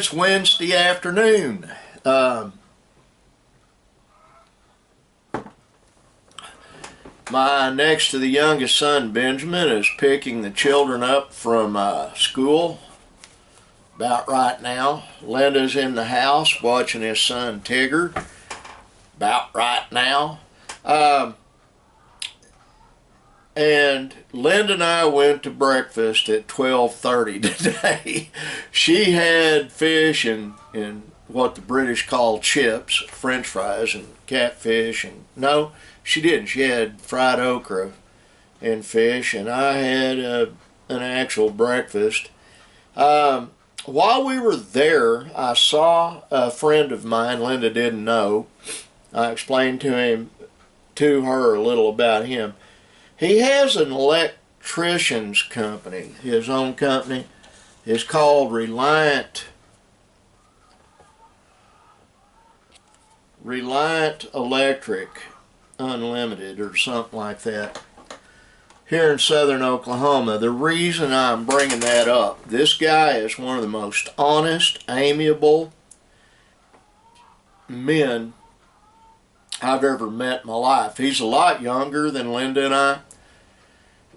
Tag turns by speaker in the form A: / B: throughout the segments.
A: it's Wednesday afternoon. My next to the youngest son, Benjamin, is picking the children up from school about right now. Linda's in the house watching his son, Tigger, about right now. And Linda and I went to breakfast at 12:30 today. She had fish and what the British call chips, French fries, and catfish, and no, she didn't. She had fried okra and fish, and I had an actual breakfast. While we were there, I saw a friend of mine Linda didn't know. I explained to her a little about him. He has an electrician's company, his own company. It's called Reliant Electric Unlimited or something like that, here in southern Oklahoma. The reason I'm bringing that up, this guy is one of the most honest, amiable men I've ever met in my life. He's a lot younger than Linda and I,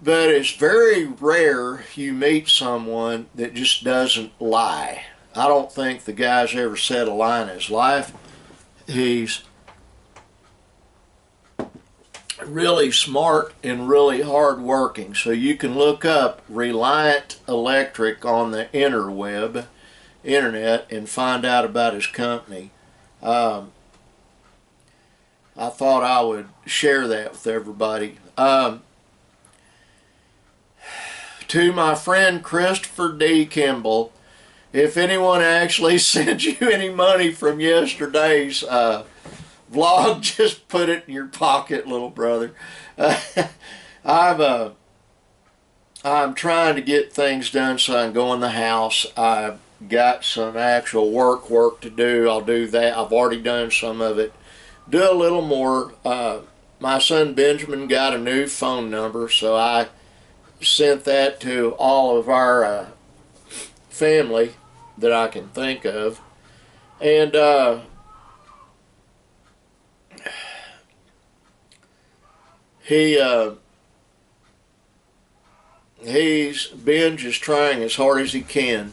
A: but it's very rare you meet someone that just doesn't lie. I don't think the guy's ever said a lie in his life. He's really smart and really hard working. So you can look up Reliant Electric on the internet and find out about his company. I thought I would share that with everybody. To my friend Christopher D. Kimball, if anyone actually sent you any money from yesterday's vlog, just put it in your pocket, little brother. I'm trying to get things done so I can go in the house. I've got some actual work to do. I'll do that. I've already done some of it. Do a little more. My son Benjamin got a new phone number, so I sent that to all of our family that I can think of. And Benj is trying as hard as he can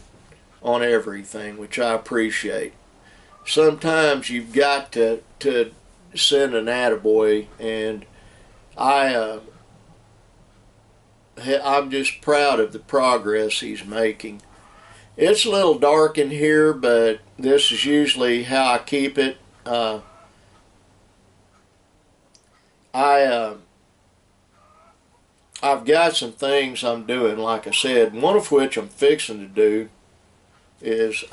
A: on everything, which I appreciate. Sometimes you've got to send an attaboy, and I'm just proud of the progress he's making. It's a little dark in here, but this is usually how I keep it. I've got some things I'm doing, like I said, one of which I'm fixing to do is,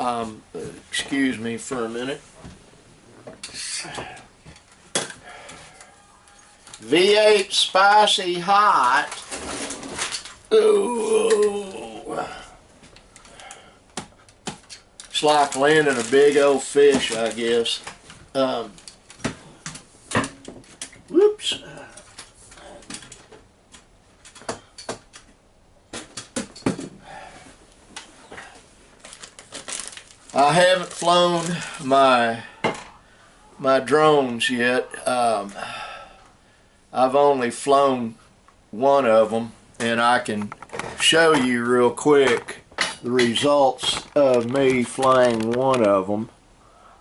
A: excuse me for a minute, V8 Spicy Hot. Ooh. It's like landing a big old fish, I guess. Whoops. I haven't flown my drones yet. I've only flown one of them, and I can show you real quick the results of me flying one of them.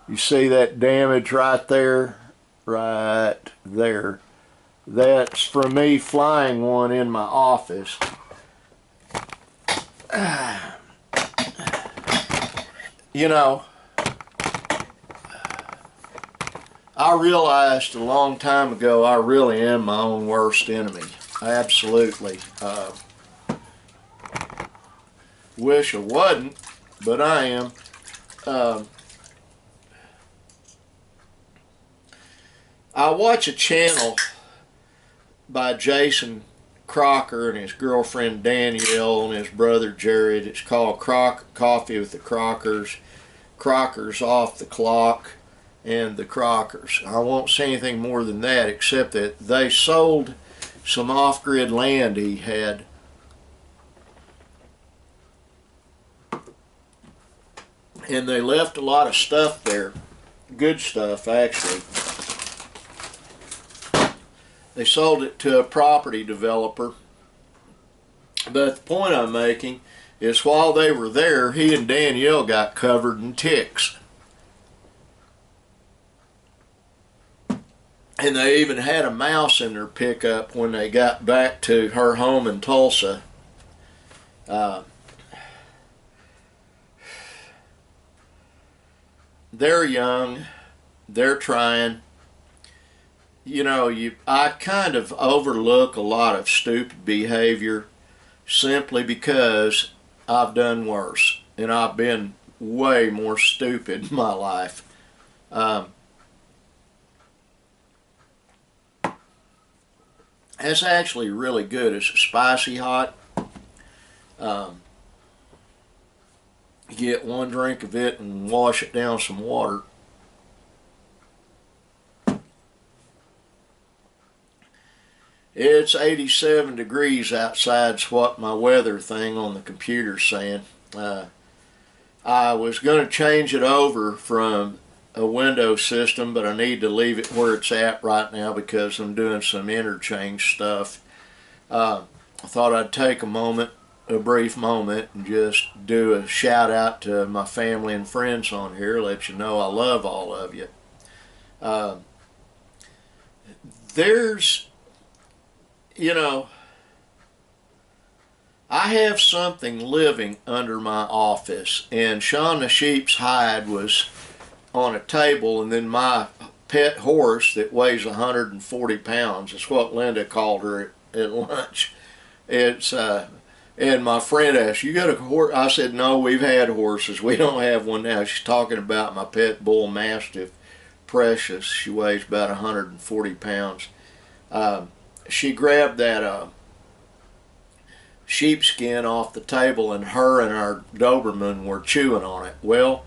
A: You see that damage right there? Right there. That's from me flying one in my office. You know, I realized a long time ago I really am my own worst enemy. Absolutely. Wish I wasn't, but I am. I watch a channel by Jason Crocker and his girlfriend Danielle and his brother Jared. It's called Coffee with the Crockers. Crockers Off the Clock and the Crockers. I won't say anything more than that, except that they sold some off-grid land he had. and they left a lot of stuff there, good stuff actually. They sold it to a property developer. But the point I'm making is while they were there, he and Danielle got covered in ticks. And they even had a mouse in their pickup when they got back to her home in Tulsa. They're young, they're trying. You know, I kind of overlook a lot of stupid behavior simply because I've done worse, and I've been way more stupid in my life. That's actually really good. It's spicy hot. You get one drink of it and wash it down some water. It's 87 degrees outside, is what my weather thing on the computer's saying. I was going to change it over from a window system, but I need to leave it where it's at right now because I'm doing some interchange stuff. I thought I'd take a brief moment, and just do a shout out to my family and friends on here, let you know I love all of you. You know, I have something living under my office, and Shauna Sheep's hide was on a table, and then my pet horse that weighs 140 pounds, is what Linda called her at lunch. It's and my friend asked, "You got a horse?" I said, "No, we've had horses. We don't have one now." She's talking about my pet bull mastiff, Precious. She weighs about 140 pounds. She grabbed that sheepskin off the table, and her and our Doberman were chewing on it. Well,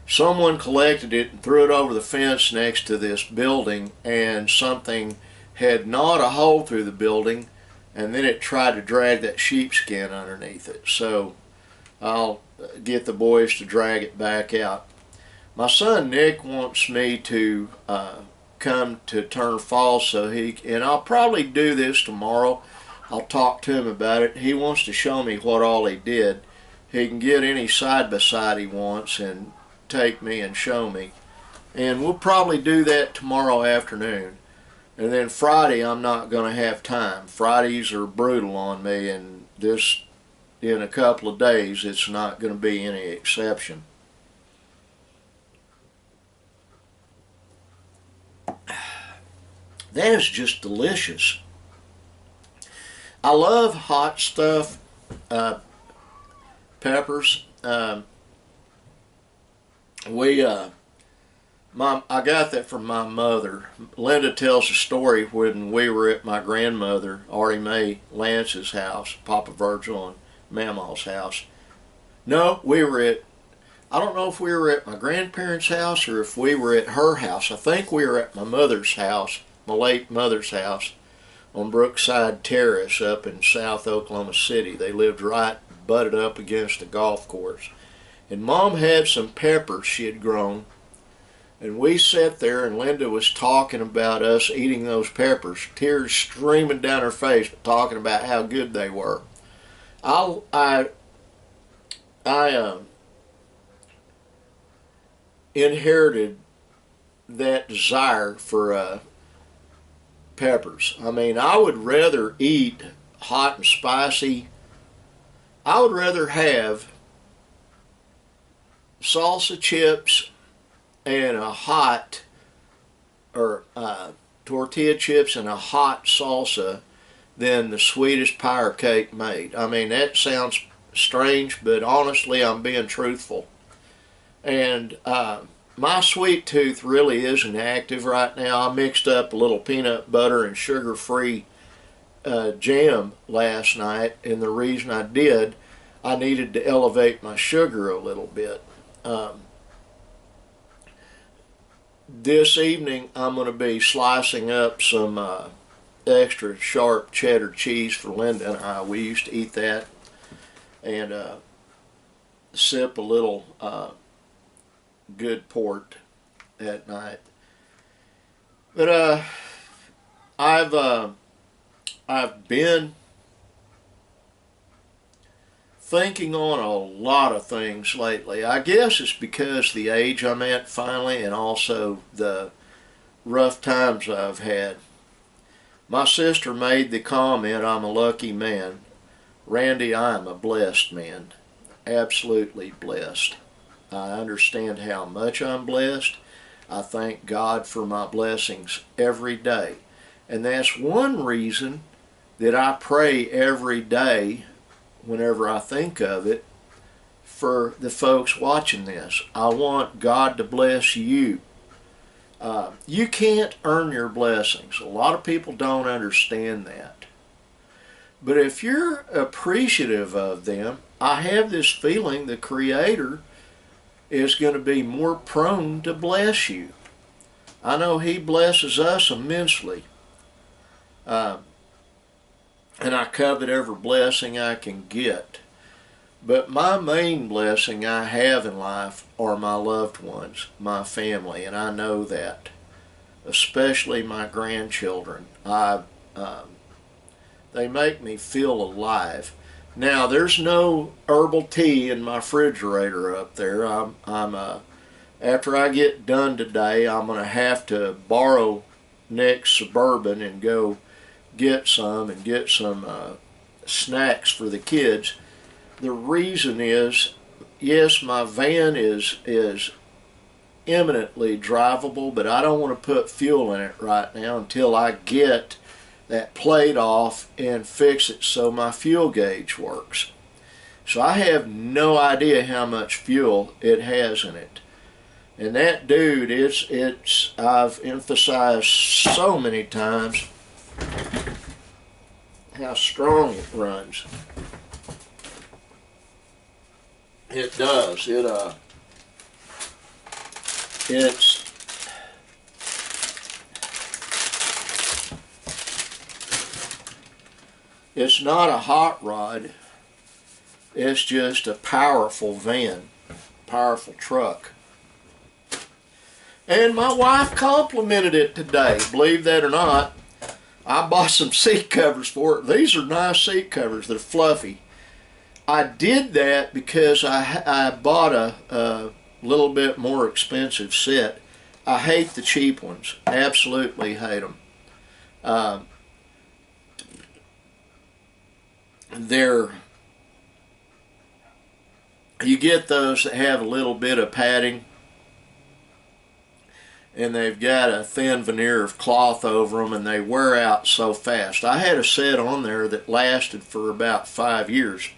A: someone collected it and threw it over the fence next to this building, and something had gnawed a hole through the building, and then it tried to drag that sheepskin underneath it. So I'll get the boys to drag it back out. My son Nick wants me to come to Turner Falls, and I'll probably do this tomorrow. I'll talk to him about it. He wants to show me what all he did. He can get any side-by-side he wants and take me and show me. And we'll probably do that tomorrow afternoon. And then Friday I'm not going to have time. Fridays are brutal on me, and in a couple of days it's not going to be any exception. That is just delicious. I love hot stuff, peppers. I got that from my mother. Linda tells a story when we were at my grandmother, Artie Mae Lance's house, Papa Virgil and Mama's house. No, I don't know if we were at my grandparents' house or if we were at her house. I think we were at my mother's house, my late mother's house, on Brookside Terrace up in South Oklahoma City. They lived right butted up against a golf course. And Mom had some peppers she had grown, and we sat there, and Linda was talking about us eating those peppers, tears streaming down her face, talking about how good they were. I inherited that desire for peppers. I mean, I would rather eat hot and spicy. I would rather have salsa chips and a hot, or tortilla chips and a hot salsa than the sweetest pie cake made. I mean, that sounds strange, but honestly, I'm being truthful. And my sweet tooth really isn't active right now. I mixed up a little peanut butter and sugar-free jam last night, and the reason I did, I needed to elevate my sugar a little bit. This evening I'm going to be slicing up some extra sharp cheddar cheese for Linda and I. We used to eat that, and sip a little good port at night. But I've been thinking on a lot of things lately. I guess it's because the age I'm at finally, and also the rough times I've had. My sister made the comment, I'm a lucky man. Randy, I am a blessed man. Absolutely blessed. I understand how much I'm blessed. I thank God for my blessings every day. And that's one reason that I pray every day whenever I think of it for the folks watching this. I want God to bless you. You can't earn your blessings. A lot of people don't understand that. But if you're appreciative of them, I have this feeling the Creator is going to be more prone to bless you. I know He blesses us immensely. And I covet every blessing I can get. But my main blessing I have in life are my loved ones, my family, and I know that. Especially my grandchildren. They make me feel alive. Now, there's no herbal tea in my refrigerator up there. After I get done today, I'm going to have to borrow Nick's Suburban and go get some snacks for the kids. The reason is, yes, my van is eminently drivable, but I don't want to put fuel in it right now until I get that plate off and fix it so my fuel gauge works. So I have no idea how much fuel it has in it. And that dude, I've emphasized so many times how strong it runs. It does. It's not a hot rod. It's just a powerful van, powerful truck. And my wife complimented it today, believe that or not. I bought some seat covers for it. These are nice seat covers. They're fluffy. I did that because I bought a little bit more expensive set. I hate the cheap ones. Absolutely hate them. You get those that have a little bit of padding, and they've got a thin veneer of cloth over them, and they wear out so fast. I had a set on there that lasted for about 5 years.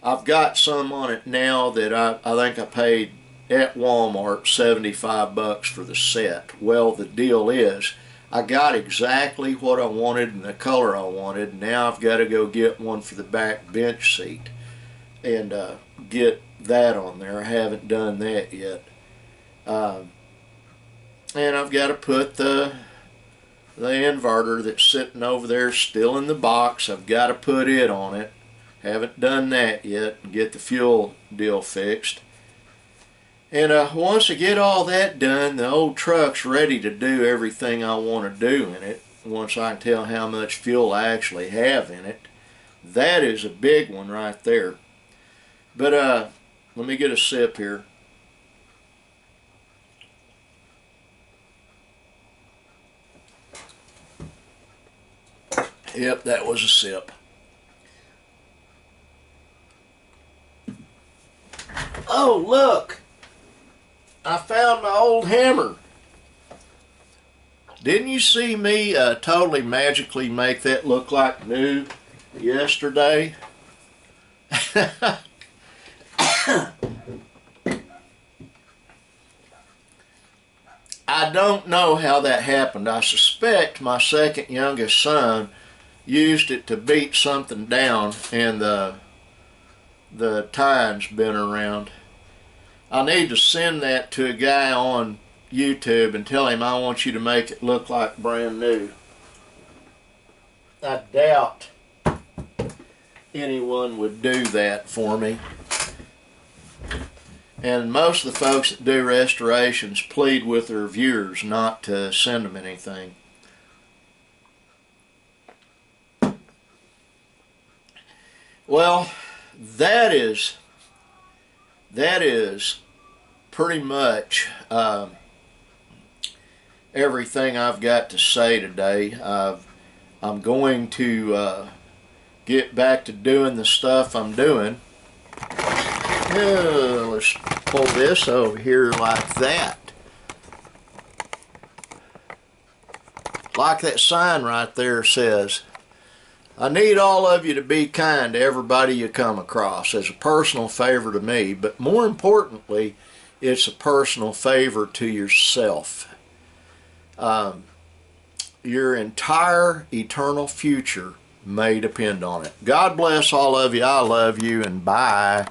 A: I've got some on it now that I think I paid at Walmart $75 for the set. Well, the deal is, I got exactly what I wanted and the color I wanted. Now I've got to go get one for the back bench seat and get that on there. I haven't done that yet. And I've got to put the inverter that's sitting over there still in the box. I've got to put it on it. Haven't done that yet, and get the fuel deal fixed. And once I get all that done, the old truck's ready to do everything I want to do in it. Once I can tell how much fuel I actually have in it. That is a big one right there. But let me get a sip here. Yep, that was a sip. Oh, look! I found my old hammer. Didn't you see me totally magically make that look like new yesterday? I don't know how that happened. I suspect my second youngest son used it to beat something down, and the tide's been around. I need to send that to a guy on YouTube and tell him I want you to make it look like brand new. I doubt anyone would do that for me. And most of the folks that do restorations plead with their viewers not to send them anything. Well, that is pretty much everything I've got to say today. I'm going to get back to doing the stuff I'm doing. Let's pull this over here like that. Like that sign right there says, I need all of you to be kind to everybody you come across, as a personal favor to me, but more importantly, it's a personal favor to yourself. Your entire eternal future may depend on it. God bless all of you. I love you, and bye.